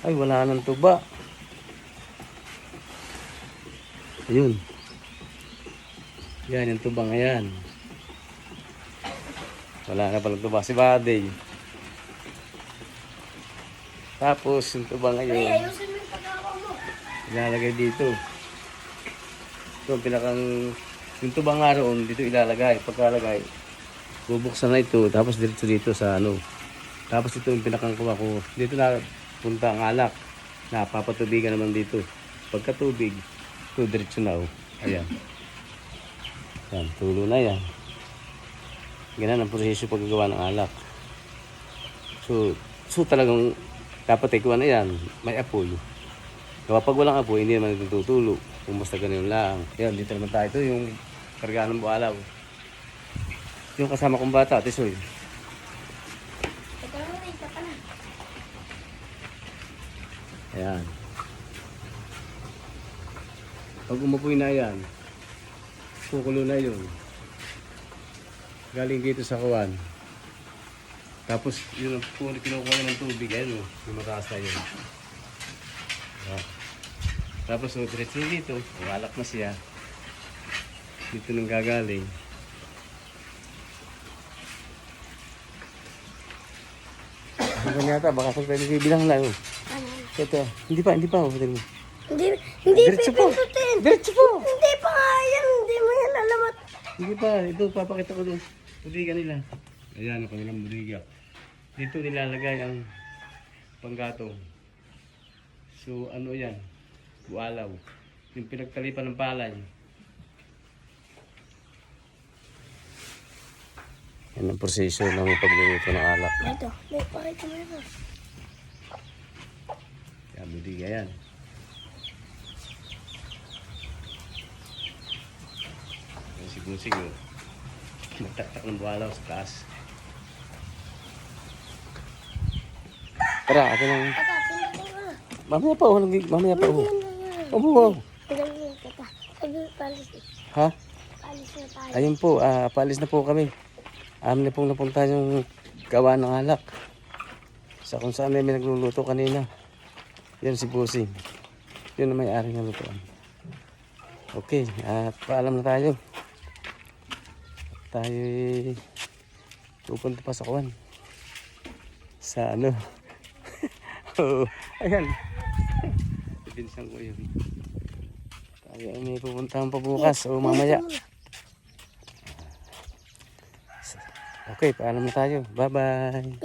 Ay, wala nang tuba. Ayun. Yan, yung tuba ngayon. Wala na palang tuba si Buddy. Tapos, yung tuba ngayon, Ayusin mo yung pagkakaw mo. ilalagay dito. Ito, yung tuba nga roon, dito ilalagay. Pagkalagay, bubuksan na ito, tapos dito sa ano. Tapos ito yung pinakangkuha ko. Dito na punta ang alak. Napapatubigan naman dito. Pagkatubig, ito diretso na oh. Ayan. Yan, tulo na yan. Ganyan ang proseso paggagawa ng alak. So talagang dapat ikuha na yan. May apoy. Kapag walang apoy, hindi naman natutulo. Kung basta ganyan lang. Yan, dito naman tayo. Ito yung kargaan ng bualaw. Yung kasama kong bata, Tisoy. Ito na rin, ito pa na. Ayan. Pag umapoy na yan, kukulo na yun. Galing dito sa kuwan. Tapos yun ang kinukuha ng tubig. Ayan o, yung mataas na yun. Ayan. Tapos diretso dito, umalak na siya. Dito nang gagaling. Ano yata, baka sa pwede bilang lang. Ano? Ito, hindi pa. Oh, mo. Hindi Diretso po. pipindutin. Diretso po. Hindi pa nga yan. Hindi mo yan alamat. Hindi pa, ito papakita ko doon. Budiga nila. Ayan ang kanilang budiga. Dito nilalagay ang panggatong. So ano yan? Bualaw. Yung pinagtalipan ng palay. Yan ang proseso ng pagluluto ng alak. Ito, pakita mo na. Yan, budiga yan. Yan si Busing oh. Nagtaktak ng bualaw sa taas. Tara, akin ang... Tata, pindutin mo na. Mamaya pa, mamaya pa. Pindutin Oh. mo Wow. Pindutin, tata. Sabi, palis. Ha? Palis na tayo. Ayun po, paalis na po kami. Amin na pong napunta yung gawa ng alak. Sa kung saan may nagluluto kanina. Yan si Busing. Yun na may-ari ng lutuan. Okay, at paalam na tayo. Tayo pupunta pa sa kuwan. Sa ano? Oo, ayan. Ibinsang ko yun. Tayo ay may pupuntahan pa bukas o mamaya. Okay, paalam na tayo. Bye-bye.